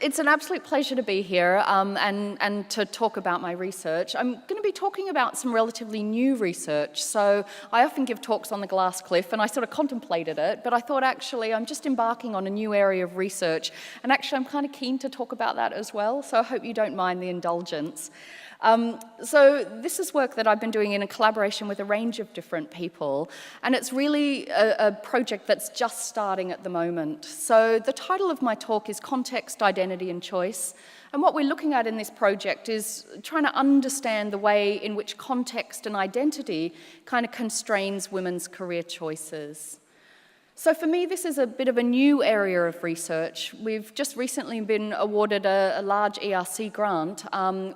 It's an absolute pleasure to be here and to talk about my research. I'm going to be talking about some relatively new research. So I often give talks on the glass cliff, and I sort of contemplated it, but I thought actually I'm just embarking on a new area of research, and actually I'm kind of keen to talk about that as well, so I hope you don't mind the indulgence. So this is work that I've been doing in a collaboration with a range of different people, and it's really a project that's just starting at the moment. So the title of my talk is Context, Identity and Choice, and what we're looking at in this project is trying to understand the way in which context and identity kind of constrains women's career choices. So for me, this is a bit of a new area of research. We've just recently been awarded a large ERC grant,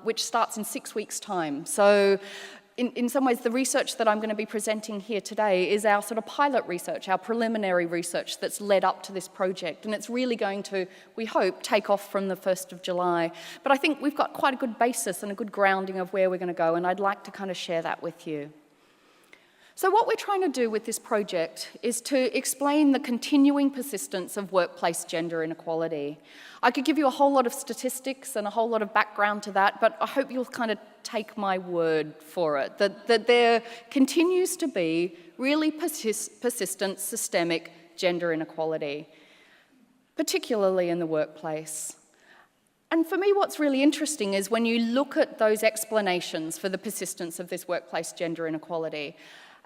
which starts in 6 weeks' time. So in some ways, the research that I'm going to be presenting here today is our sort of pilot research, our preliminary research that's led up to this project. And it's really going to, we hope, take off from the 1st of July. But I think we've got quite a good basis and a good grounding of where we're going to go, and I'd like to kind of share that with you. So what we're trying to do with this project is to explain the continuing persistence of workplace gender inequality. I could give you a whole lot of statistics and a whole lot of background to that, but I hope you'll kind of take my word for it, that there continues to be really persistent systemic gender inequality, particularly in the workplace. And for me, what's really interesting is when you look at those explanations for the persistence of this workplace gender inequality.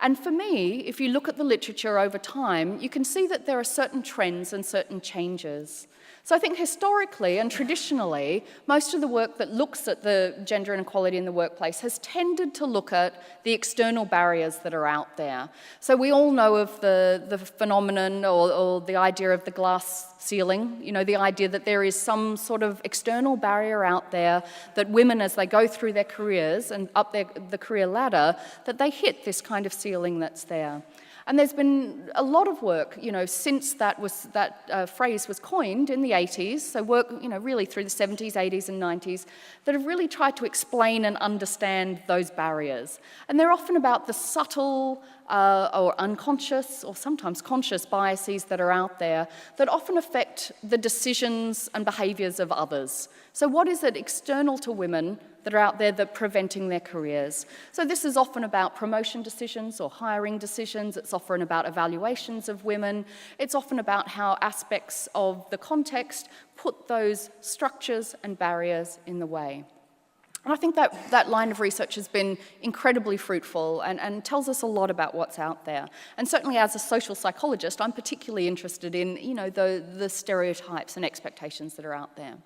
And for me, if you look at the literature over time, you can see that there are certain trends and certain changes. So I think historically and traditionally, most of the work that looks at the gender inequality in the workplace has tended to look at the external barriers that are out there. So we all know of the phenomenon or the idea of the glass ceiling, you know, the idea that there is some sort of external barrier out there that women, as they go through their careers and up the career ladder, that they hit this kind of ceiling that's there. And there's been a lot of work, you know, since that phrase was coined in the 80s, so work, you know, really through the 70s, 80s and 90s, that have really tried to explain and understand those barriers. And they're often about the subtle or unconscious or sometimes conscious biases that are out there that often affect the decisions and behaviours of others. So what is it external to women that are out there that are preventing their careers? So this is often about promotion decisions or hiring decisions. It's often about evaluations of women. It's often about how aspects of the context put those structures and barriers in the way. And I think that line of research has been incredibly fruitful and tells us a lot about what's out there. And certainly as a social psychologist, I'm particularly interested in, you know, the stereotypes and expectations that are out there.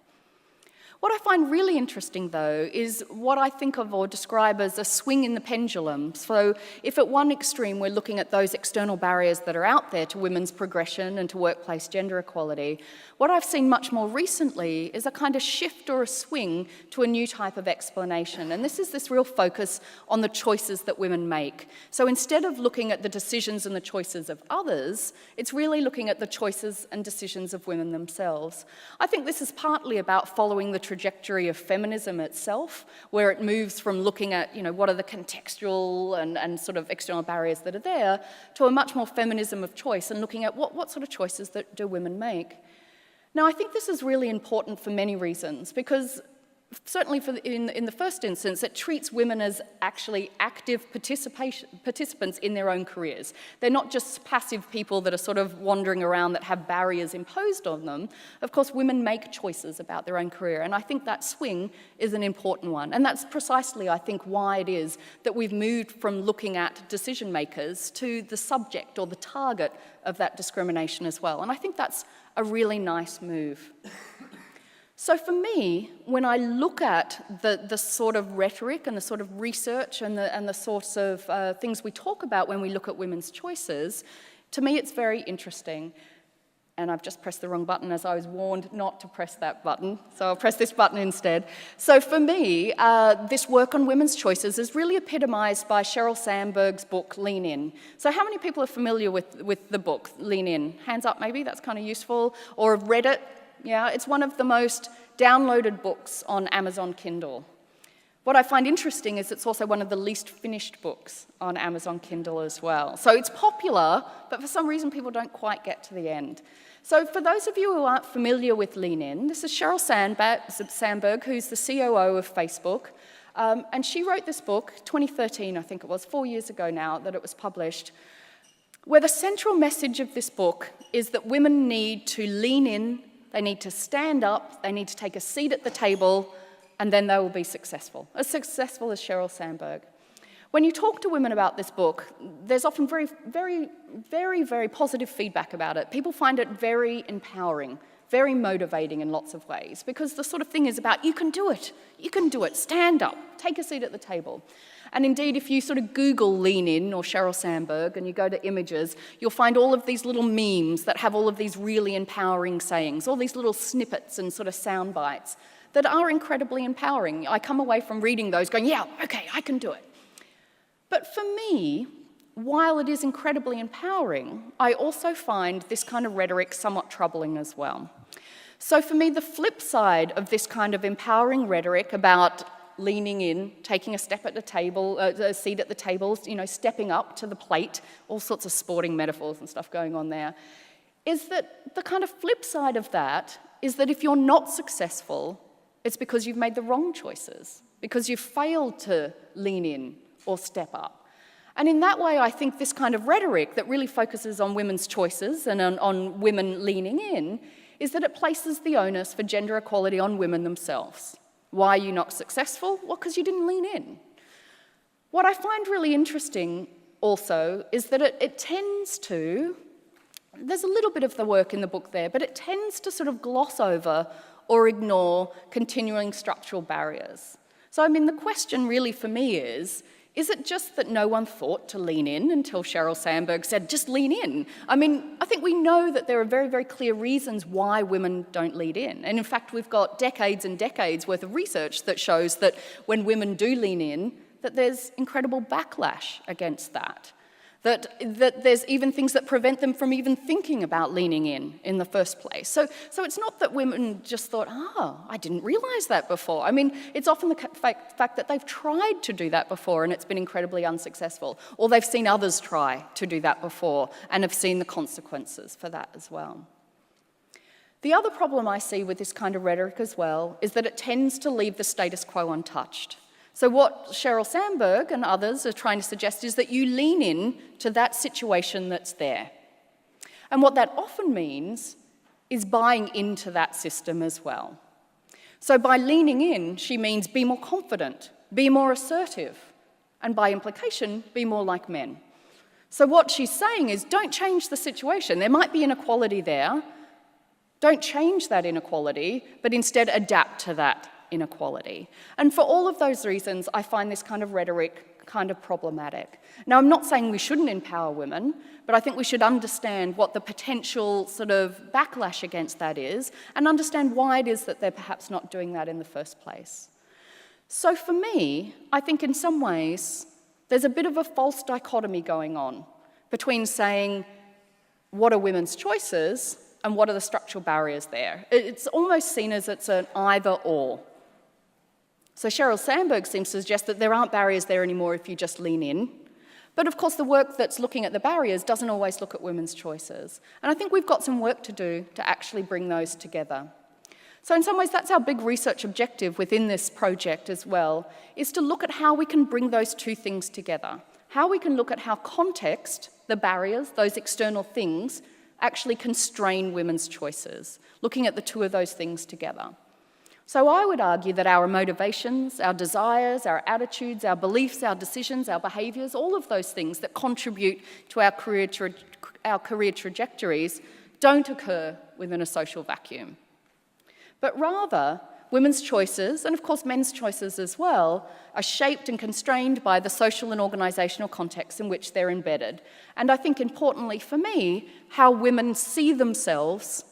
What I find really interesting, though, is what I think of or describe as a swing in the pendulum. So if at one extreme we're looking at those external barriers that are out there to women's progression and to workplace gender equality, what I've seen much more recently is a kind of shift or a swing to a new type of explanation. And this is this real focus on the choices that women make. So instead of looking at the decisions and the choices of others, it's really looking at the choices and decisions of women themselves. I think this is partly about following the trajectory of feminism itself, where it moves from looking at, you know, what are the contextual and sort of external barriers that are there, to a much more feminism of choice and looking at what sort of choices that do women make. Now, I think this is really important for many reasons, because certainly in the first instance, it treats women as actually active participants in their own careers. They're not just passive people that are sort of wandering around that have barriers imposed on them. Of course, women make choices about their own career, and I think that swing is an important one. And that's precisely, I think, why it is that we've moved from looking at decision makers to the subject or the target of that discrimination as well. And I think that's a really nice move. So for me, when I look at the sort of rhetoric and the sort of research and the sorts of things we talk about when we look at women's choices, to me it's very interesting. And I've just pressed the wrong button, as I was warned not to press that button, so I'll press this button instead. So for me, this work on women's choices is really epitomised by Sheryl Sandberg's book, Lean In. So how many people are familiar with the book, Lean In? Hands up maybe, that's kind of useful. Or have read it? Yeah, it's one of the most downloaded books on Amazon Kindle. What I find interesting is it's also one of the least finished books on Amazon Kindle as well. So it's popular, but for some reason people don't quite get to the end. So for those of you who aren't familiar with Lean In, this is Sheryl Sandberg, who's the COO of Facebook. And she wrote this book, 2013 I think it was, 4 years ago now that it was published, where the central message of this book is that women need to lean in, they need to stand up, they need to take a seat at the table, and then they will be successful as Sheryl Sandberg. When you talk to women about this book, there's often very, very, very, very positive feedback about it. People find it very empowering, very motivating in lots of ways, because the sort of thing is about, you can do it, stand up, take a seat at the table. And indeed, if you sort of Google Lean In or Sheryl Sandberg and you go to images, you'll find all of these little memes that have all of these really empowering sayings, all these little snippets and sort of sound bites that are incredibly empowering. I come away from reading those going, yeah, okay, I can do it. But for me, while it is incredibly empowering, I also find this kind of rhetoric somewhat troubling as well. So for me, the flip side of this kind of empowering rhetoric about leaning in, taking a step at the table, a seat at the table, stepping up to the plate, all sorts of sporting metaphors and stuff going on there, is that the kind of flip side of that is that if you're not successful, it's because you've made the wrong choices, because you've failed to lean in or step up. And in that way, I think this kind of rhetoric that really focuses on women's choices and on women leaning in is that it places the onus for gender equality on women themselves. Why are you not successful? Well, because you didn't lean in. What I find really interesting also is that it tends to, there's a little bit of the work in the book there, but it tends to sort of gloss over or ignore continuing structural barriers. So, I mean, the question really for me is it just that no one thought to lean in until Sheryl Sandberg said, just lean in? I mean, I think we know that there are very, very clear reasons why women don't lean in. And in fact, we've got decades and decades worth of research that shows that when women do lean in, that there's incredible backlash against that. That there's even things that prevent them from even thinking about leaning in the first place. So it's not that women just thought, I didn't realize that before. I mean, it's often the fact that they've tried to do that before and it's been incredibly unsuccessful, or they've seen others try to do that before and have seen the consequences for that as well. The other problem I see with this kind of rhetoric as well is that it tends to leave the status quo untouched. So what Sheryl Sandberg and others are trying to suggest is that you lean in to that situation that's there. And what that often means is buying into that system as well. So by leaning in, she means be more confident, be more assertive, and by implication, be more like men. So what she's saying is don't change the situation. There might be inequality there. Don't change that inequality, but instead adapt to that inequality. And for all of those reasons, I find this kind of rhetoric kind of problematic. Now, I'm not saying we shouldn't empower women, but I think we should understand what the potential sort of backlash against that is and understand why it is that they're perhaps not doing that in the first place. So for me, I think in some ways, there's a bit of a false dichotomy going on between saying, what are women's choices and what are the structural barriers there? It's almost seen as it's an either-or. So Sheryl Sandberg seems to suggest that there aren't barriers there anymore if you just lean in. But of course, the work that's looking at the barriers doesn't always look at women's choices. And I think we've got some work to do to actually bring those together. So in some ways, that's our big research objective within this project as well, is to look at how we can bring those two things together. How we can look at how context, the barriers, those external things, actually constrain women's choices, looking at the two of those things together. So I would argue that our motivations, our desires, our attitudes, our beliefs, our decisions, our behaviours, all of those things that contribute to our career trajectories don't occur within a social vacuum. But rather, women's choices, and of course men's choices as well, are shaped and constrained by the social and organisational contexts in which they're embedded. And I think importantly for me, how women see themselves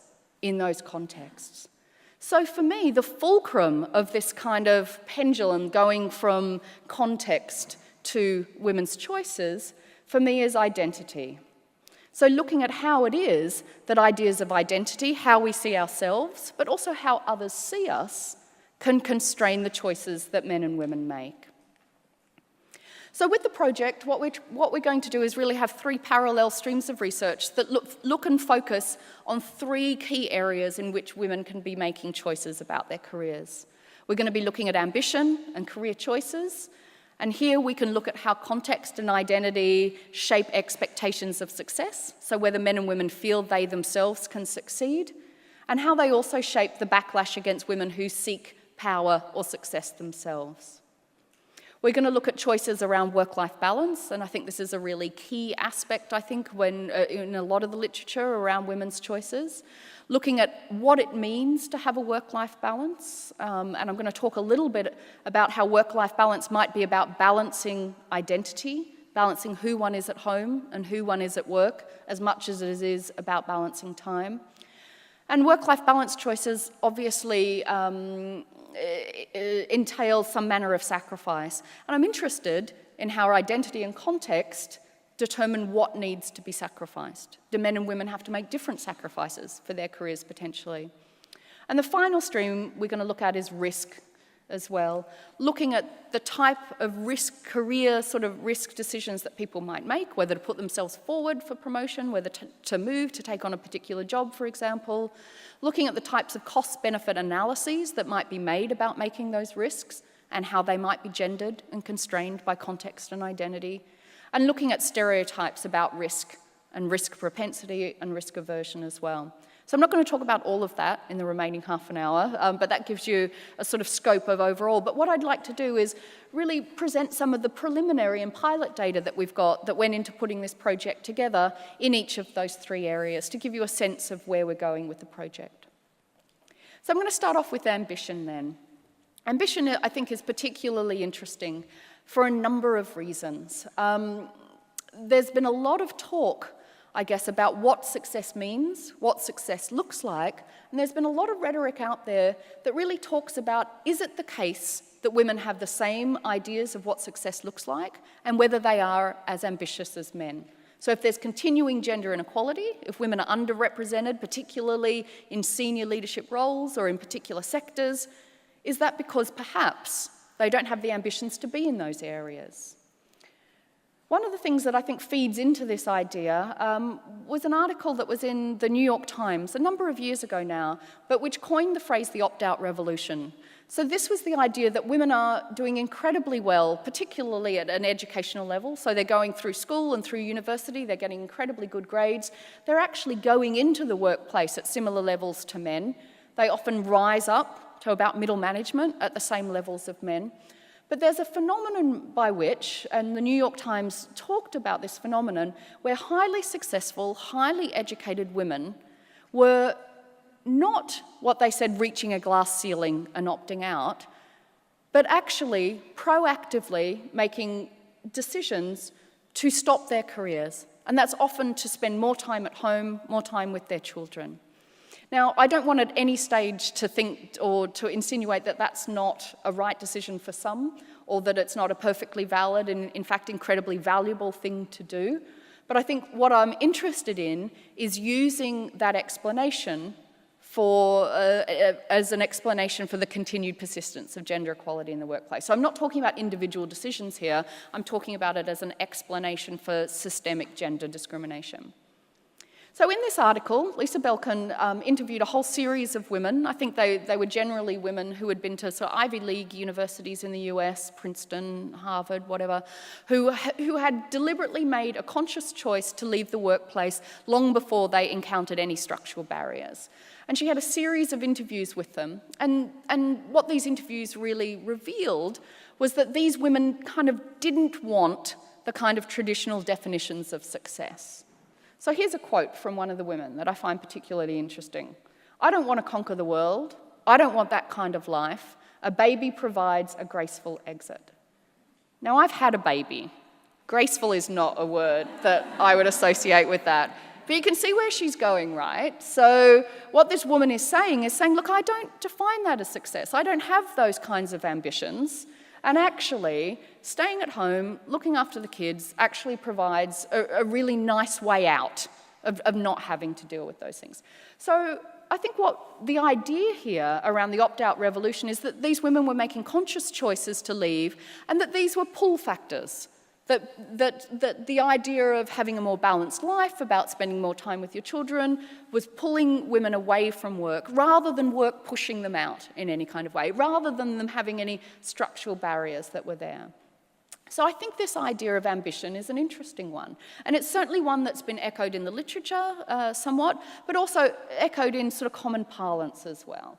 in those contexts. So for me, the fulcrum of this kind of pendulum going from context to women's choices, for me, is identity. So looking at how it is that ideas of identity, how we see ourselves, but also how others see us, can constrain the choices that men and women make. So with the project, what we're going to do is really have 3 parallel streams of research that look and focus on 3 key areas in which women can be making choices about their careers. We're going to be looking at ambition and career choices, and here we can look at how context and identity shape expectations of success, so whether men and women feel they themselves can succeed, and how they also shape the backlash against women who seek power or success themselves. We're going to look at choices around work-life balance, and I think this is a really key aspect, I think, when in a lot of the literature around women's choices, looking at what it means to have a work-life balance, and I'm going to talk a little bit about how work-life balance might be about balancing identity, balancing who one is at home and who one is at work, as much as it is about balancing time. And work-life balance choices obviously entails some manner of sacrifice. And I'm interested in how our identity and context determine what needs to be sacrificed. Do men and women have to make different sacrifices for their careers potentially? And the final stream we're going to look at is risk as well, looking at the type of risk, career sort of risk decisions that people might make, whether to put themselves forward for promotion, whether to move, to take on a particular job, for example, looking at the types of cost-benefit analyses that might be made about making those risks and how they might be gendered and constrained by context and identity, and looking at stereotypes about risk and risk propensity and risk aversion as well. So I'm not going to talk about all of that in the remaining half an hour, but that gives you a sort of scope of overall. But what I'd like to do is really present some of the preliminary and pilot data that we've got that went into putting this project together in each of those 3 areas to give you a sense of where we're going with the project. So I'm going to start off with ambition then. Ambition, I think, is particularly interesting for a number of reasons. There's been a lot of talk, I guess, about what success means, what success looks like, and there's been a lot of rhetoric out there that really talks about, is it the case that women have the same ideas of what success looks like, and whether they are as ambitious as men? So if there's continuing gender inequality, if women are underrepresented, particularly in senior leadership roles or in particular sectors, is that because perhaps they don't have the ambitions to be in those areas? One of the things that I think feeds into this idea was an article that was in the New York Times a number of years ago now, but which coined the phrase the opt-out revolution. So this was the idea that women are doing incredibly well, particularly at an educational level. So they're going through school and through university, they're getting incredibly good grades. They're actually going into the workplace at similar levels to men. They often rise up to about middle management at the same levels of men. But there's a phenomenon by which, and the New York Times talked about this phenomenon, where highly successful, highly educated women were not what they said reaching a glass ceiling and opting out, but actually proactively making decisions to stop their careers. And that's often to spend more time at home, more time with their children. Now, I don't want at any stage to think or to insinuate that that's not a right decision for some, or that it's not a perfectly valid and, in fact, incredibly valuable thing to do. But I think what I'm interested in is using that explanation as an explanation for the continued persistence of gender equality in the workplace. So I'm not talking about individual decisions here. I'm talking about it as an explanation for systemic gender discrimination. So in this article, Lisa Belkin interviewed a whole series of women. I think they were generally women who had been to sort of Ivy League universities in the US, Princeton, Harvard, whatever, who had deliberately made a conscious choice to leave the workplace long before they encountered any structural barriers. And she had a series of interviews with them. And what these interviews really revealed was that these women kind of didn't want the kind of traditional definitions of success. So here's a quote from one of the women that I find particularly interesting. "I don't want to conquer the world. I don't want that kind of life. A baby provides a graceful exit." Now, I've had a baby. Graceful is not a word that I would associate with that. But you can see where she's going, right? So what this woman is saying, look, I don't define that as success. I don't have those kinds of ambitions. And actually, staying at home, looking after the kids, actually provides a really nice way out of not having to deal with those things. So I think what the idea here around the opt-out revolution is that these women were making conscious choices to leave, and that these were pull factors. That the idea of having a more balanced life, about spending more time with your children, was pulling women away from work, rather than work pushing them out in any kind of way, rather than them having any structural barriers that were there. So I think this idea of ambition is an interesting one. And it's certainly one that's been echoed in the literature somewhat, but also echoed in sort of common parlance as well.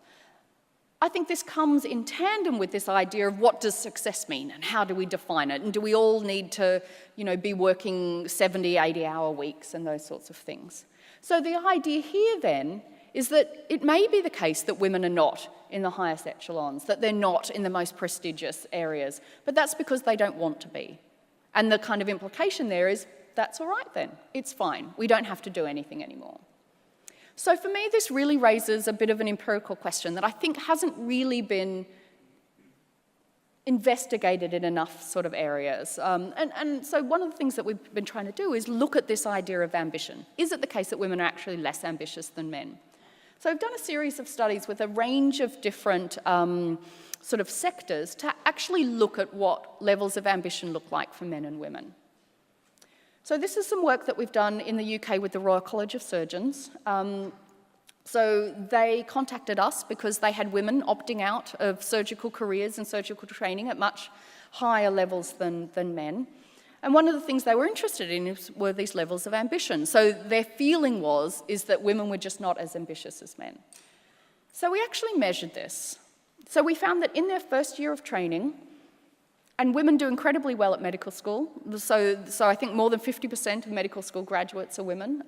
I think this comes in tandem with this idea of what does success mean and how do we define it? And do we all need to, be working 70, 80-hour weeks and those sorts of things? So the idea here then is that it may be the case that women are not in the highest echelons, that they're not in the most prestigious areas, but that's because they don't want to be. And the kind of implication there is, that's all right then, it's fine, we don't have to do anything anymore. So for me, this really raises a bit of an empirical question that I think hasn't really been investigated in enough sort of areas. And so one of the things that we've been trying to do is look at this idea of ambition. Is it the case that women are actually less ambitious than men? So I've done a series of studies with a range of different sort of sectors to actually look at what levels of ambition look like for men and women. So this is some work that we've done in the UK with the Royal College of Surgeons. So they contacted us because they had women opting out of surgical careers and surgical training at much higher levels than men. And one of the things they were interested in were these levels of ambition. So their feeling is that women were just not as ambitious as men. So we actually measured this. So we found that in their first year of training, and women do incredibly well at medical school, so I think more than 50% of medical school graduates are women.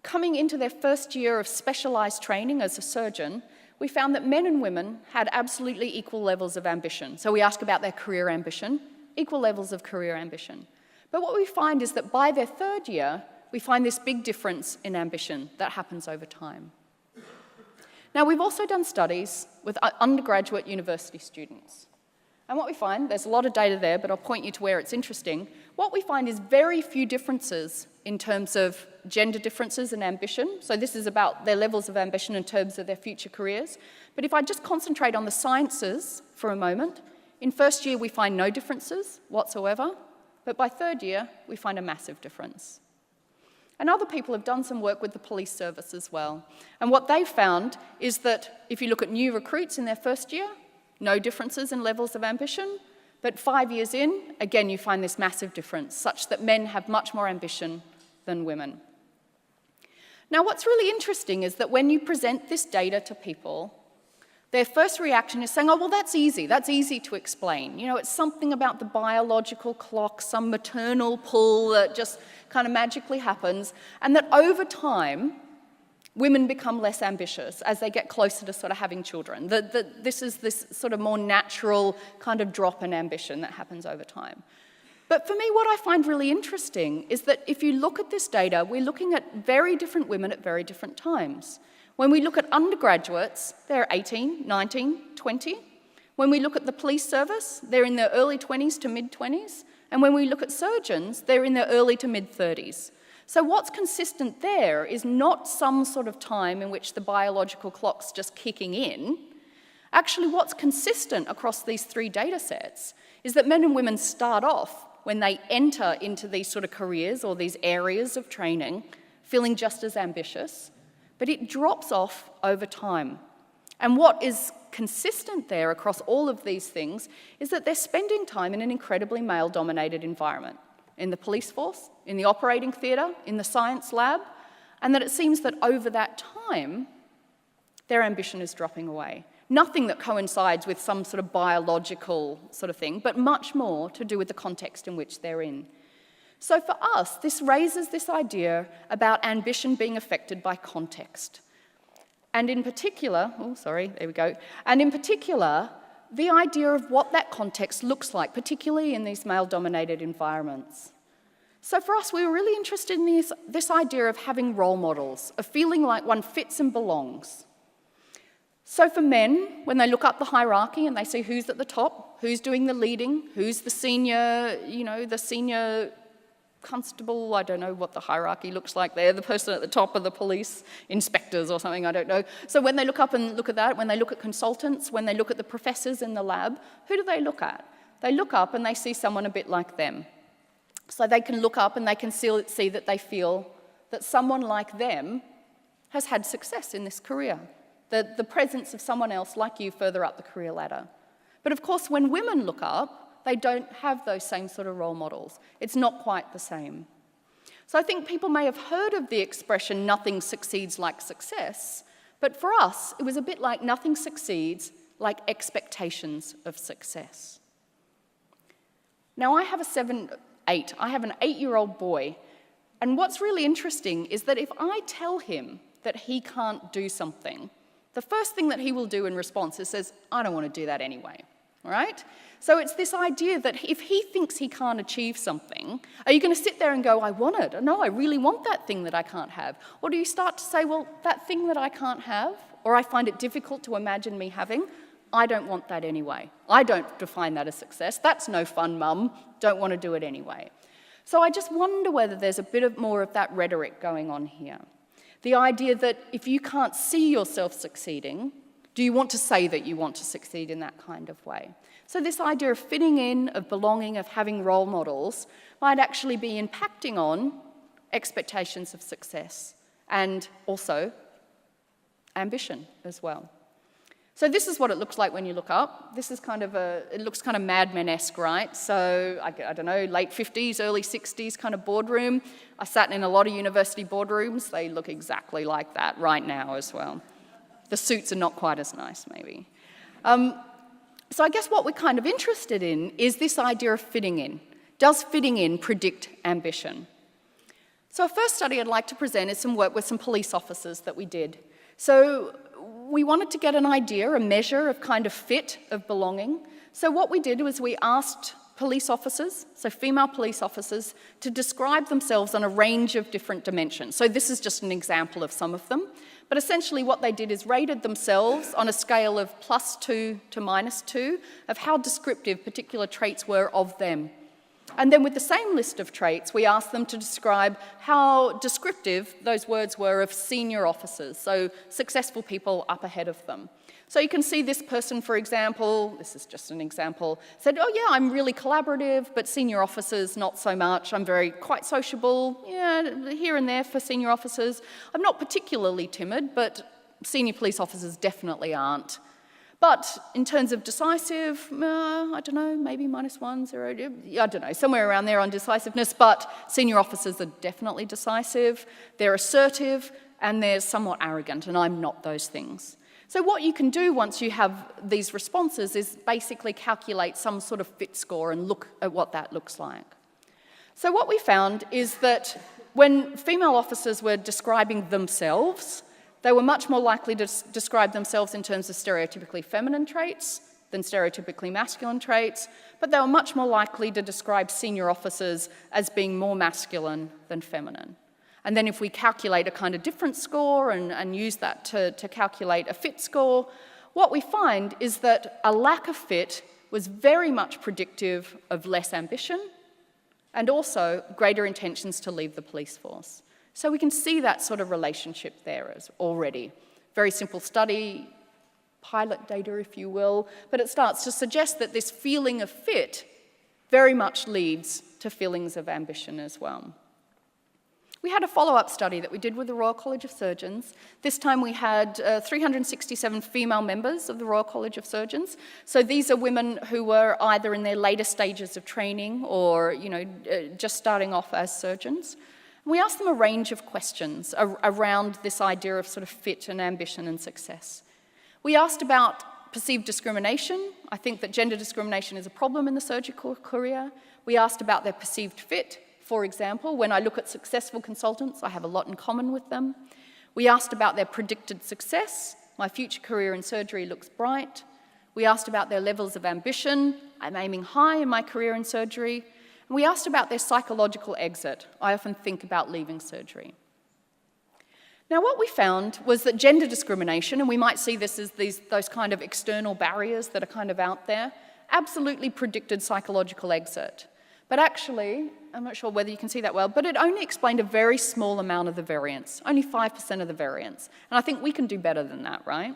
Coming into their first year of specialised training as a surgeon, we found that men and women had absolutely equal levels of ambition. So we asked about their career ambition, equal levels of career ambition. But what we find is that by their third year, we find this big difference in ambition that happens over time. Now, we've also done studies with undergraduate university students. And what we find, there's a lot of data there, but I'll point you to where it's interesting. What we find is very few differences in terms of gender differences in ambition. So this is about their levels of ambition in terms of their future careers. But if I just concentrate on the sciences for a moment, in first year we find no differences whatsoever, but by third year we find a massive difference. And other people have done some work with the police service as well. And what they found is that if you look at new recruits in their first year, no differences in levels of ambition, but 5 years in, again, you find this massive difference, such that men have much more ambition than women. Now, what's really interesting is that when you present this data to people, their first reaction is saying, oh, well, that's easy to explain. It's something about the biological clock, some maternal pull that just kind of magically happens, and that over time, women become less ambitious as they get closer to sort of having children. This is this sort of more natural kind of drop in ambition that happens over time. But for me, what I find really interesting is that if you look at this data, we're looking at very different women at very different times. When we look at undergraduates, they're 18, 19, 20. When we look at the police service, they're in their early 20s to mid-20s. And when we look at surgeons, they're in their early to mid-30s. So what's consistent there is not some sort of time in which the biological clock's just kicking in. Actually, what's consistent across these three data sets is that men and women start off when they enter into these sort of careers or these areas of training feeling just as ambitious, but it drops off over time. And what is consistent there across all of these things is that they're spending time in an incredibly male-dominated environment, in the police force, in the operating theatre, in the science lab, and that it seems that over that time, their ambition is dropping away. Nothing that coincides with some sort of biological sort of thing, but much more to do with the context in which they're in. So for us, this raises this idea about ambition being affected by context. And in particular, and in particular, the idea of what that context looks like, particularly in these male-dominated environments. So for us, we were really interested in this idea of having role models, of feeling like one fits and belongs. So for men, when they look up the hierarchy and they see who's at the top, who's doing the leading, who's the senior, the senior constable, I don't know what the hierarchy looks like there, the person at the top of the police, inspectors or something, I don't know. So when they look up and look at that, when they look at consultants, when they look at the professors in the lab, who do they look at? They look up and they see someone a bit like them. So they can look up and they can see that they feel that someone like them has had success in this career, the presence of someone else like you further up the career ladder. But of course, when women look up, they don't have those same sort of role models. It's not quite the same. So I think people may have heard of the expression, nothing succeeds like success, but for us, it was a bit like nothing succeeds like expectations of success. Now, I have an 8-year-old boy, and what's really interesting is that if I tell him that he can't do something, the first thing that he will do in response is says, I don't want to do that anyway, all right? So it's this idea that if he thinks he can't achieve something, are you going to sit there and go, I want it? No, I really want that thing that I can't have. Or do you start to say, well, that thing that I can't have, or I find it difficult to imagine me having, I don't want that anyway. I don't define that as success. That's no fun, Mum. Don't want to do it anyway. So I just wonder whether there's a bit more of that rhetoric going on here. The idea that if you can't see yourself succeeding, do you want to say that you want to succeed in that kind of way? So this idea of fitting in, of belonging, of having role models might actually be impacting on expectations of success and also ambition as well. So this is what it looks like when you look up. This is it looks kind of Mad Men-esque, right? So, I don't know, late 50s, early 60s kind of boardroom. I sat in a lot of university boardrooms. They look exactly like that right now as well. The suits are not quite as nice, maybe. So I guess what we're kind of interested in is this idea of fitting in. Does fitting in predict ambition? So a first study I'd like to present is some work with some police officers that we did. So we wanted to get an idea, a measure of kind of fit, of belonging. So what we did was we asked police officers, so female police officers, to describe themselves on a range of different dimensions. So this is just an example of some of them. But essentially what they did is rated themselves on a scale of +2 to -2 of how descriptive particular traits were of them. And then with the same list of traits, we asked them to describe how descriptive those words were of senior officers, so successful people up ahead of them. So you can see this person, for example, this is just an example, said, oh yeah, I'm really collaborative, but senior officers, not so much. I'm quite sociable, yeah, here and there for senior officers. I'm not particularly timid, but senior police officers definitely aren't. But in terms of decisive, I don't know, maybe -1, 0, I don't know, somewhere around there on decisiveness, but senior officers are definitely decisive, they're assertive, and they're somewhat arrogant, and I'm not those things. So what you can do once you have these responses is basically calculate some sort of fit score and look at what that looks like. So what we found is that when female officers were describing themselves, they were much more likely to describe themselves in terms of stereotypically feminine traits than stereotypically masculine traits, but they were much more likely to describe senior officers as being more masculine than feminine. And then if we calculate a kind of different score and use that to calculate a fit score, what we find is that a lack of fit was very much predictive of less ambition and also greater intentions to leave the police force. So we can see that sort of relationship there already. Very simple study, pilot data if you will, but it starts to suggest that this feeling of fit very much leads to feelings of ambition as well. We had a follow-up study that we did with the Royal College of Surgeons. This time we had 367 female members of the Royal College of Surgeons. So these are women who were either in their later stages of training or just starting off as surgeons. We asked them a range of questions around this idea of sort of fit and ambition and success. We asked about perceived discrimination. I think that gender discrimination is a problem in the surgical career. We asked about their perceived fit. For example, when I look at successful consultants, I have a lot in common with them. We asked about their predicted success. My future career in surgery looks bright. We asked about their levels of ambition. I'm aiming high in my career in surgery. And we asked about their psychological exit. I often think about leaving surgery. Now, what we found was that gender discrimination, and we might see this as those kind of external barriers that are kind of out there, absolutely predicted psychological exit. But actually, I'm not sure whether you can see that well, but it only explained a very small amount of the variance, only 5% of the variance. And I think we can do better than that, right?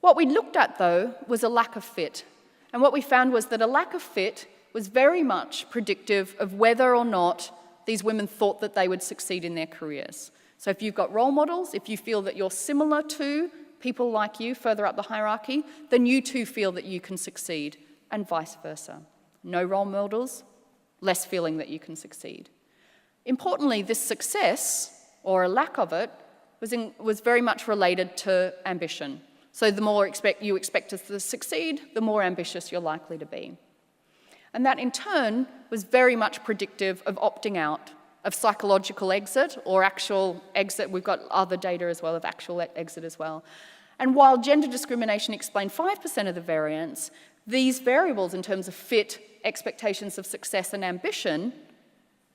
What we looked at, though, was a lack of fit. And what we found was that a lack of fit was very much predictive of whether or not these women thought that they would succeed in their careers. So if you've got role models, if you feel that you're similar to people like you further up the hierarchy, then you too feel that you can succeed, and vice versa. No role models, less feeling that you can succeed. Importantly, this success, or a lack of it, was very much related to ambition. So the more you expect to succeed, the more ambitious you're likely to be. And that in turn was very much predictive of opting out, of psychological exit or actual exit. We've got other data as well of actual exit as well. And while gender discrimination explained 5% of the variance, these variables in terms of fit, expectations of success and ambition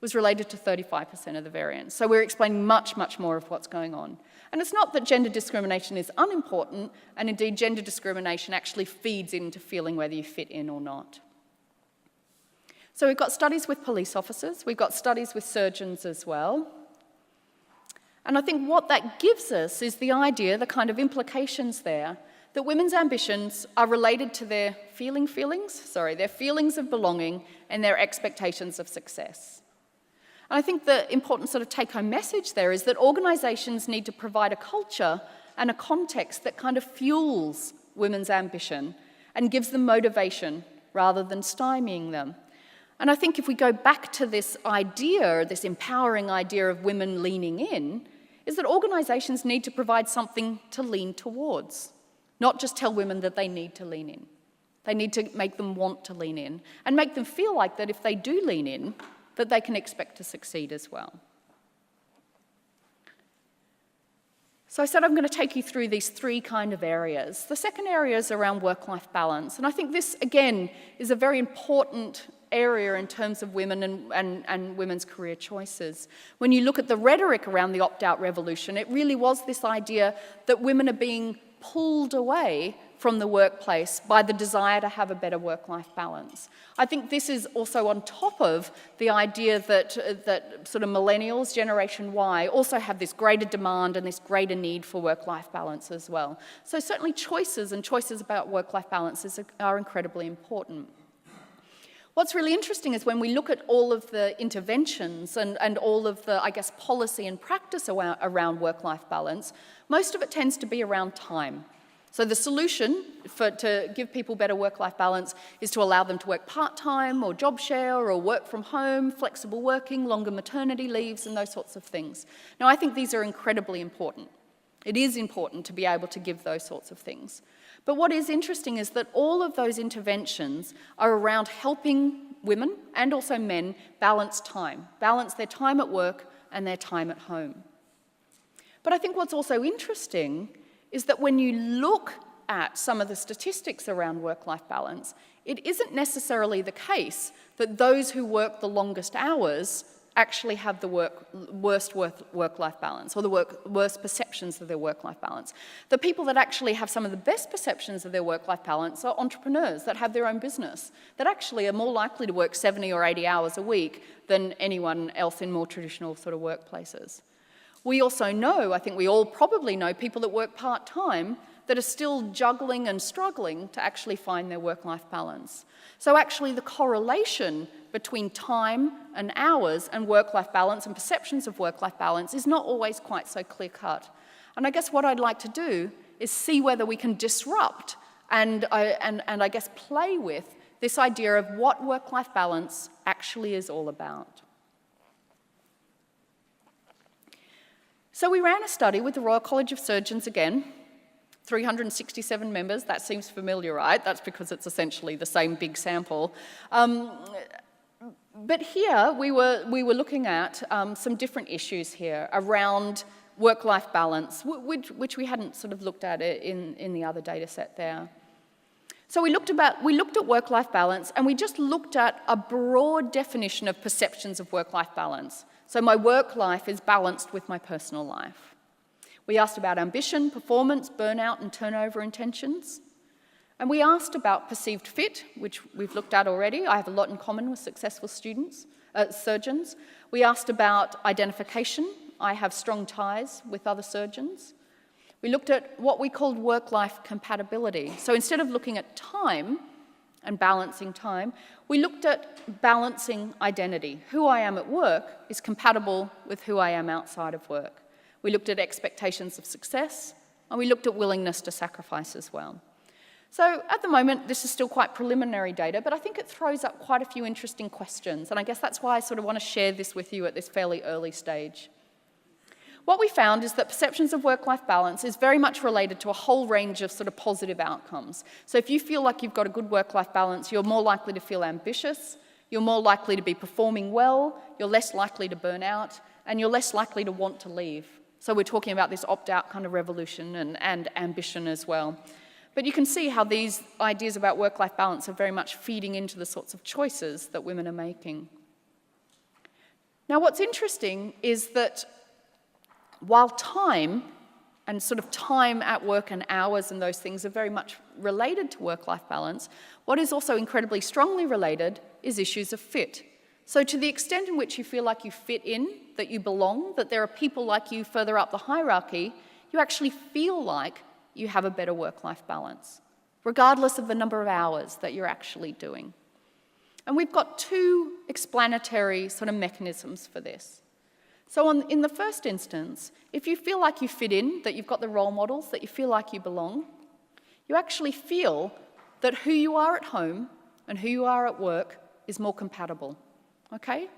was related to 35% of the variance. So we're explaining much, much more of what's going on. And it's not that gender discrimination is unimportant, and indeed gender discrimination actually feeds into feeling whether you fit in or not. So we've got studies with police officers, we've got studies with surgeons as well. And I think what that gives us is the idea, the kind of implications there, that women's ambitions are related to their their feelings of belonging and their expectations of success. And I think the important sort of take-home message there is that organisations need to provide a culture and a context that kind of fuels women's ambition and gives them motivation rather than stymieing them. And I think if we go back to this idea, this empowering idea of women leaning in, is that organisations need to provide something to lean towards, not just tell women that they need to lean in. They need to make them want to lean in and make them feel like that if they do lean in, that they can expect to succeed as well. So I said I'm going to take you through these three kind of areas. The second area is around work-life balance. And I think this, again, is a very important area in terms of women and women's career choices. When you look at the rhetoric around the opt-out revolution, it really was this idea that women are being pulled away from the workplace by the desire to have a better work-life balance. I think this is also on top of the idea that sort of millennials, Generation Y, also have this greater demand and this greater need for work-life balance as well. So certainly choices about work-life balance are incredibly important. What's really interesting is when we look at all of the interventions and all of the, I guess, policy and practice around work-life balance, most of it tends to be around time. So the solution to give people better work-life balance is to allow them to work part-time or job share or work from home, flexible working, longer maternity leaves, and those sorts of things. Now, I think these are incredibly important. It is important to be able to give those sorts of things. But what is interesting is that all of those interventions are around helping women and also men balance their time at work and their time at home. But I think what's also interesting is that when you look at some of the statistics around work-life balance, it isn't necessarily the case that those who work the longest hours actually have the worst work-life balance or the worst perceptions of their work-life balance. The people that actually have some of the best perceptions of their work-life balance are entrepreneurs that have their own business, that actually are more likely to work 70 or 80 hours a week than anyone else in more traditional sort of workplaces. We also know, I think we all probably know, people that work part-time that are still juggling and struggling to actually find their work-life balance. So actually the correlation between time and hours and work-life balance and perceptions of work-life balance is not always quite so clear-cut. And I guess what I'd like to do is see whether we can disrupt and I guess play with this idea of what work-life balance actually is all about. So we ran a study with the Royal College of Surgeons again, 367 members. That seems familiar, right? That's because it's essentially the same big sample. But here we were looking at some different issues here around work-life balance, which we hadn't sort of looked at in the other data set there. So we looked at work-life balance, and we just looked at a broad definition of perceptions of work-life balance. So my work life is balanced with my personal life. We asked about ambition, performance, burnout, and turnover intentions. And we asked about perceived fit, which we've looked at already. I have a lot in common with successful students. surgeons. We asked about identification. I have strong ties with other surgeons. We looked at what we called work-life compatibility. So instead of looking at time and balancing time, we looked at balancing identity. Who I am at work is compatible with who I am outside of work. We looked at expectations of success, and we looked at willingness to sacrifice as well. So at the moment, this is still quite preliminary data, but I think it throws up quite a few interesting questions, and I guess that's why I sort of want to share this with you at this fairly early stage. What we found is that perceptions of work-life balance is very much related to a whole range of sort of positive outcomes. So if you feel like you've got a good work-life balance, you're more likely to feel ambitious, you're more likely to be performing well, you're less likely to burn out, and you're less likely to want to leave. So we're talking about this opt-out kind of revolution and ambition as well. But you can see how these ideas about work-life balance are very much feeding into the sorts of choices that women are making. Now, what's interesting is that while time and sort of time at work and hours and those things are very much related to work-life balance, what is also incredibly strongly related is issues of fit. So to the extent in which you feel like you fit in, that you belong, that there are people like you further up the hierarchy, you actually feel like you have a better work-life balance, regardless of the number of hours that you're actually doing. And we've got two explanatory sort of mechanisms for this. So in the first instance, if you feel like you fit in, that you've got the role models, that you feel like you belong, you actually feel that who you are at home and who you are at work is more compatible, okay?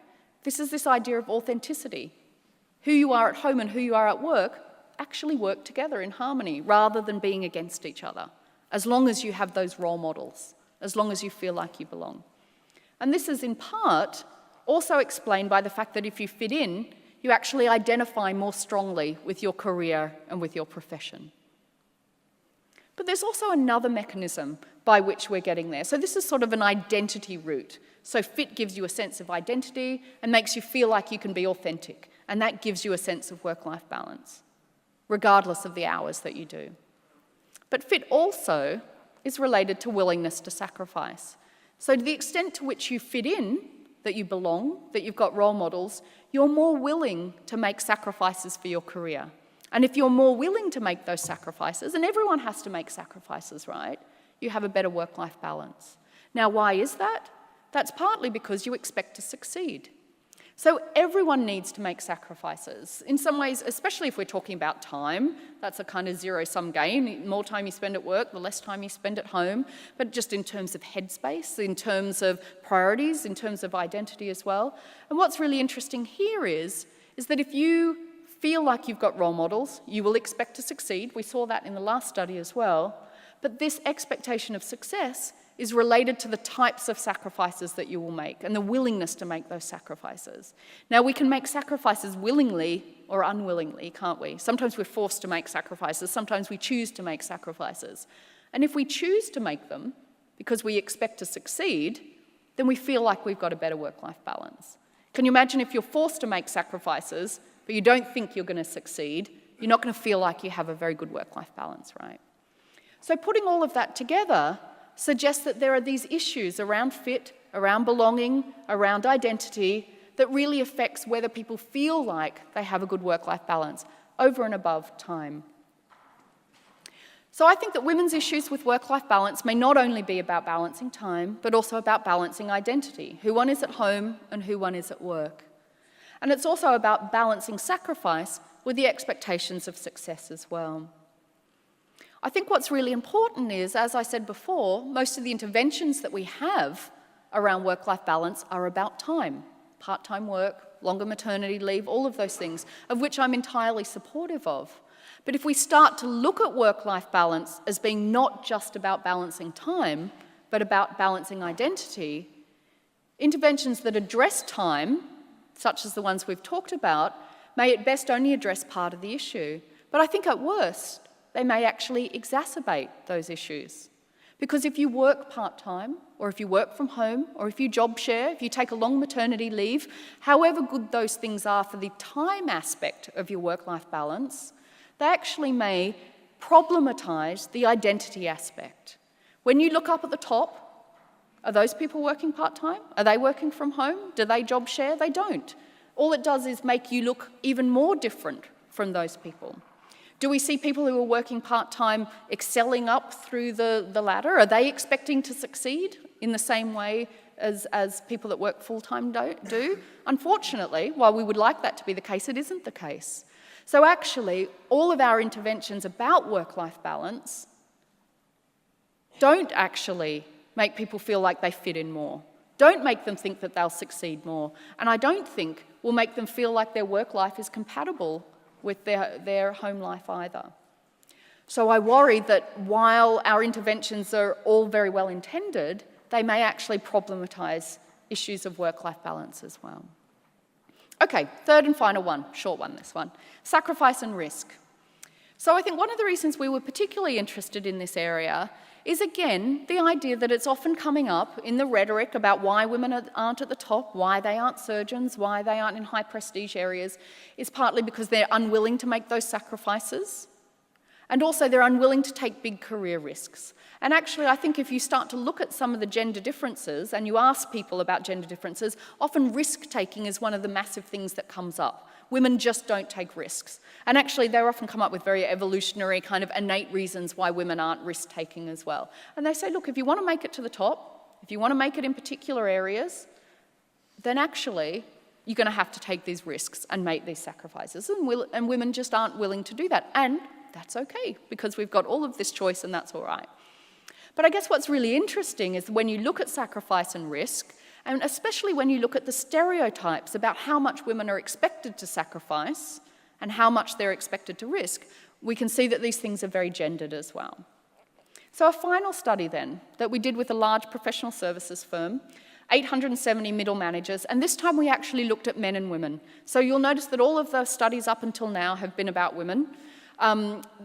This is this idea of authenticity. Who you are at home and who you are at work actually work together in harmony rather than being against each other, as long as you have those role models, as long as you feel like you belong. And this is in part also explained by the fact that if you fit in, you actually identify more strongly with your career and with your profession. But there's also another mechanism by which we're getting there. So this is sort of an identity route. So fit gives you a sense of identity and makes you feel like you can be authentic. And that gives you a sense of work-life balance, regardless of the hours that you do. But fit also is related to willingness to sacrifice. So to the extent to which you fit in, that you belong, that you've got role models, you're more willing to make sacrifices for your career. And if you're more willing to make those sacrifices, and everyone has to make sacrifices, right? You have a better work-life balance. Now, why is that? That's partly because you expect to succeed. So everyone needs to make sacrifices. In some ways, especially if we're talking about time, that's a kind of zero-sum game. The more time you spend at work, the less time you spend at home. But just in terms of headspace, in terms of priorities, in terms of identity as well. And what's really interesting here is that if you feel like you've got role models, you will expect to succeed. We saw that in the last study as well. But this expectation of success is related to the types of sacrifices that you will make and the willingness to make those sacrifices. Now, we can make sacrifices willingly or unwillingly, can't we? Sometimes we're forced to make sacrifices, sometimes we choose to make sacrifices. And if we choose to make them because we expect to succeed, then we feel like we've got a better work-life balance. Can you imagine if you're forced to make sacrifices, but you don't think you're going to succeed, you're not going to feel like you have a very good work-life balance, right? So putting all of that together suggests that there are these issues around fit, around belonging, around identity that really affects whether people feel like they have a good work-life balance over and above time. So I think that women's issues with work-life balance may not only be about balancing time, but also about balancing identity, who one is at home and who one is at work. And it's also about balancing sacrifice with the expectations of success as well. I think what's really important is, as I said before, most of the interventions that we have around work-life balance are about time. Part-time work, longer maternity leave, all of those things, of which I'm entirely supportive of. But if we start to look at work-life balance as being not just about balancing time, but about balancing identity, interventions that address time, such as the ones we've talked about, may at best only address part of the issue. But I think at worst, they may actually exacerbate those issues. Because if you work part-time, or if you work from home, or if you job share, if you take a long maternity leave, however good those things are for the time aspect of your work-life balance, they actually may problematize the identity aspect. When you look up at the top, Are those people working part-time? Are they working from home? Do they job share? They don't. All it does is make you look even more different from those people. Do we see people who are working part-time excelling up through the ladder? Are they expecting to succeed in the same way as people that work full-time do? Unfortunately, while we would like that to be the case, it isn't the case. So actually, all of our interventions about work-life balance don't actually make people feel like they fit in more, don't make them think that they'll succeed more, and I don't think will make them feel like their work life is compatible with their home life either. So I worry that while our interventions are all very well intended, they may actually problematize issues of work-life balance as well. Okay, third and final one, short one this one, sacrifice and risk. So I think one of the reasons we were particularly interested in this area is, again, the idea that it's often coming up in the rhetoric about why women aren't at the top, why they aren't surgeons, why they aren't in high prestige areas, is partly because they're unwilling to make those sacrifices, and also they're unwilling to take big career risks. And actually, I think if you start to look at some of the gender differences, and you ask people about gender differences, often risk-taking is one of the massive things that comes up. Women just don't take risks. And actually, they often come up with very evolutionary, kind of innate reasons why women aren't risk-taking as well. And they say, look, if you want to make it to the top, if you want to make it in particular areas, then actually, you're going to have to take these risks and make these sacrifices. And women just aren't willing to do that. And that's okay, because we've got all of this choice, and that's all right. But I guess what's really interesting is when you look at sacrifice and risk, and especially when you look at the stereotypes about how much women are expected to sacrifice and how much they're expected to risk, we can see that these things are very gendered as well. So a final study then that we did with a large professional services firm, 870 middle managers, and this time we actually looked at men and women. So you'll notice that all of the studies up until now have been about women.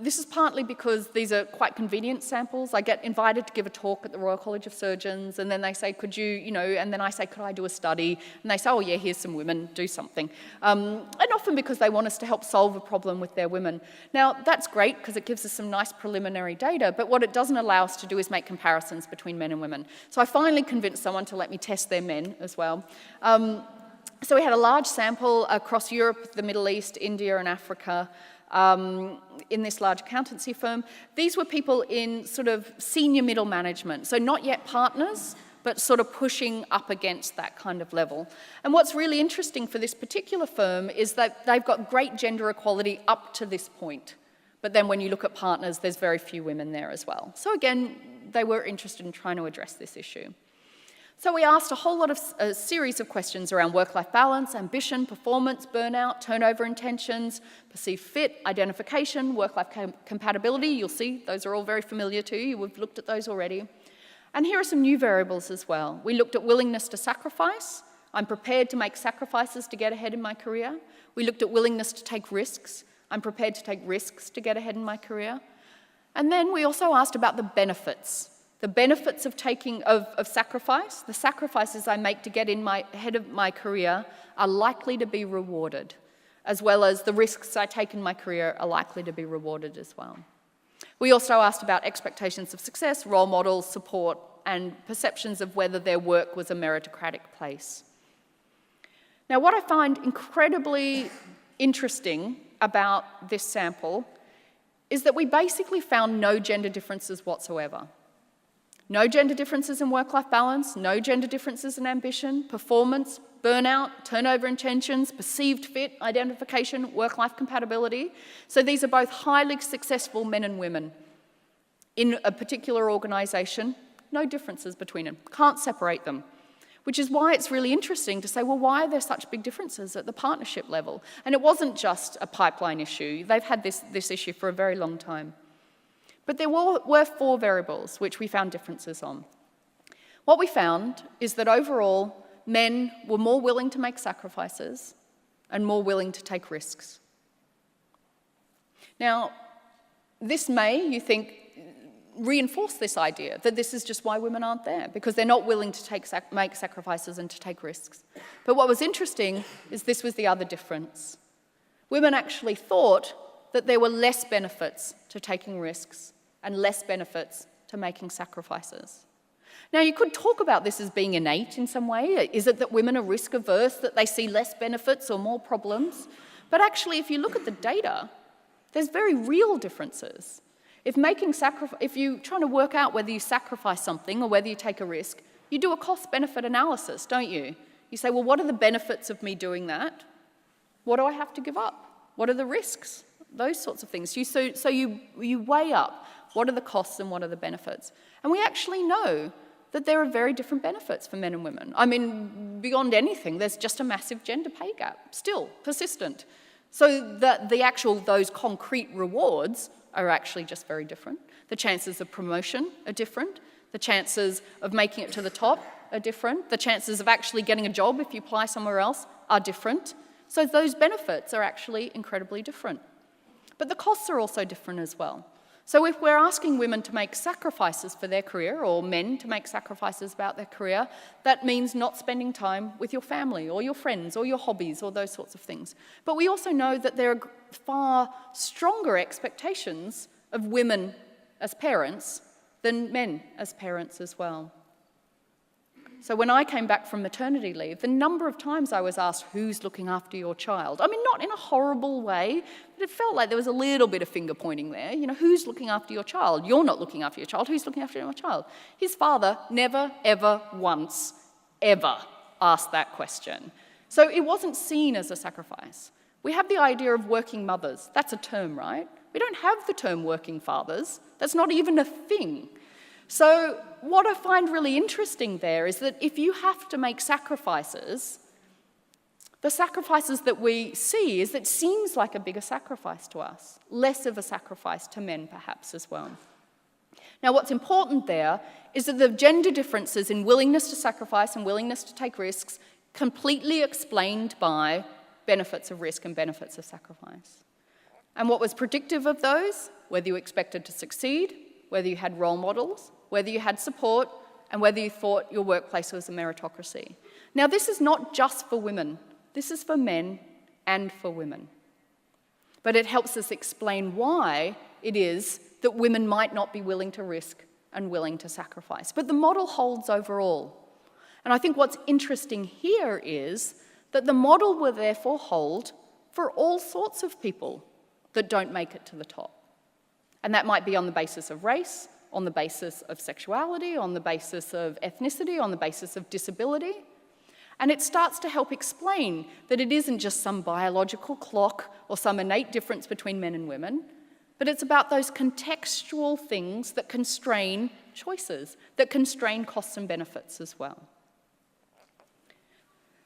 This is partly because these are quite convenient samples. I get invited to give a talk at the Royal College of Surgeons, and then they say, could you, and then I say, could I do a study? And they say, oh yeah, here's some women, do something. And often because they want us to help solve a problem with their women. Now, that's great because it gives us some nice preliminary data, but what it doesn't allow us to do is make comparisons between men and women. So I finally convinced someone to let me test their men as well. So we had a large sample across Europe, the Middle East, India, and Africa, in this large accountancy firm. These were people in sort of senior middle management, so not yet partners, but sort of pushing up against that kind of level. And what's really interesting for this particular firm is that they've got great gender equality up to this point. But then when you look at partners, there's very few women there as well. So again, they were interested in trying to address this issue. So we asked a whole lot of a series of questions around work-life balance, ambition, performance, burnout, turnover intentions, perceived fit, identification, work-life compatibility. You'll see those are all very familiar to you. We've looked at those already. And here are some new variables as well. We looked at willingness to sacrifice. I'm prepared to make sacrifices to get ahead in my career. We looked at willingness to take risks. I'm prepared to take risks to get ahead in my career. And then we also asked about the benefits. The benefits of sacrifice, the sacrifices I make to get ahead of my career are likely to be rewarded, as well as the risks I take in my career are likely to be rewarded as well. We also asked about expectations of success, role models, support, and perceptions of whether their work was a meritocratic place. Now, what I find incredibly interesting about this sample is that we basically found no gender differences whatsoever. No gender differences in work-life balance, no gender differences in ambition, performance, burnout, turnover intentions, perceived fit, identification, work-life compatibility. So these are both highly successful men and women in a particular organisation. No differences between them. Can't separate them. Which is why it's really interesting to say, well, why are there such big differences at the partnership level? And it wasn't just a pipeline issue. They've had this issue for a very long time. But there were 4 variables which we found differences on. What we found is that overall, men were more willing to make sacrifices and more willing to take risks. Now, this may, you think, reinforce this idea that this is just why women aren't there, because they're not willing to make sacrifices and to take risks. But what was interesting is this was the other difference. Women actually thought that there were less benefits to taking risks and less benefits to making sacrifices. Now, you could talk about this as being innate in some way. Is it that women are risk averse, that they see less benefits or more problems? But actually, if you look at the data, there's very real differences. If you're trying to work out whether you sacrifice something or whether you take a risk, you do a cost-benefit analysis, don't you? You say, well, what are the benefits of me doing that? What do I have to give up? What are the risks? Those sorts of things. So you weigh up what are the costs and what are the benefits. And we actually know that there are very different benefits for men and women. I mean, beyond anything, there's just a massive gender pay gap, still persistent. So that those concrete rewards are actually just very different. The chances of promotion are different. The chances of making it to the top are different. The chances of actually getting a job if you apply somewhere else are different. So those benefits are actually incredibly different. But the costs are also different as well. So if we're asking women to make sacrifices for their career, or men to make sacrifices about their career, that means not spending time with your family or your friends or your hobbies or those sorts of things. But we also know that there are far stronger expectations of women as parents than men as parents as well. So when I came back from maternity leave, the number of times I was asked, who's looking after your child? I mean, not in a horrible way, but it felt like there was a little bit of finger pointing there. You know, who's looking after your child? You're not looking after your child. Who's looking after your child? His father never, ever, once, ever asked that question. So it wasn't seen as a sacrifice. We have the idea of working mothers. That's a term, right? We don't have the term working fathers. That's not even a thing. So what I find really interesting there is that if you have to make sacrifices, the sacrifices that we see is that it seems like a bigger sacrifice to us, less of a sacrifice to men perhaps as well. Now what's important there is that the gender differences in willingness to sacrifice and willingness to take risks completely explained by benefits of risk and benefits of sacrifice. And what was predictive of those, whether you expected to succeed, whether you had role models, whether you had support, and whether you thought your workplace was a meritocracy. Now, this is not just for women. This is for men and for women. But it helps us explain why it is that women might not be willing to risk and willing to sacrifice. But the model holds overall. And I think what's interesting here is that the model will therefore hold for all sorts of people that don't make it to the top. And that might be on the basis of race, on the basis of sexuality, on the basis of ethnicity, on the basis of disability. And it starts to help explain that it isn't just some biological clock or some innate difference between men and women, but it's about those contextual things that constrain choices, that constrain costs and benefits as well.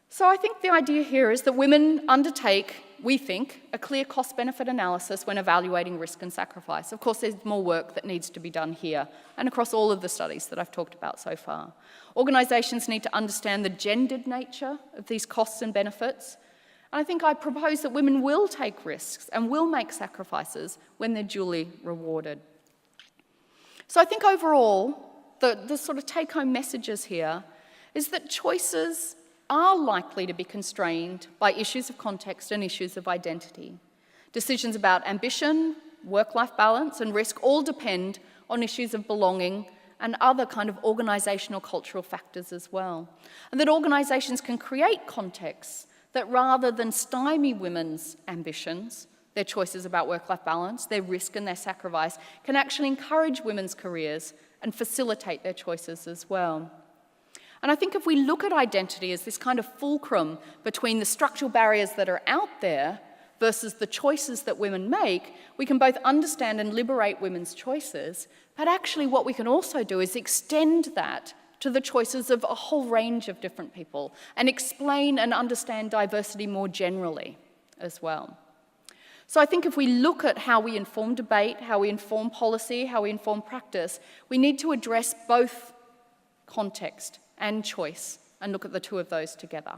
So I think the idea here is that women undertake, we think, a clear cost-benefit analysis when evaluating risk and sacrifice. Of course, there's more work that needs to be done here and across all of the studies that I've talked about so far. Organisations need to understand the gendered nature of these costs and benefits. And I think I propose that women will take risks and will make sacrifices when they're duly rewarded. So I think overall, the sort of take-home messages here is that choices are likely to be constrained by issues of context and issues of identity. Decisions about ambition, work-life balance, and risk all depend on issues of belonging and other kind of organisational cultural factors as well. And that organisations can create contexts that rather than stymie women's ambitions, their choices about work-life balance, their risk and their sacrifice, can actually encourage women's careers and facilitate their choices as well. And I think if we look at identity as this kind of fulcrum between the structural barriers that are out there versus the choices that women make, we can both understand and liberate women's choices, but actually what we can also do is extend that to the choices of a whole range of different people and explain and understand diversity more generally as well. So I think if we look at how we inform debate, how we inform policy, how we inform practice, we need to address both context and choice and look at the two of those together.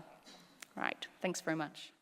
Right, thanks very much.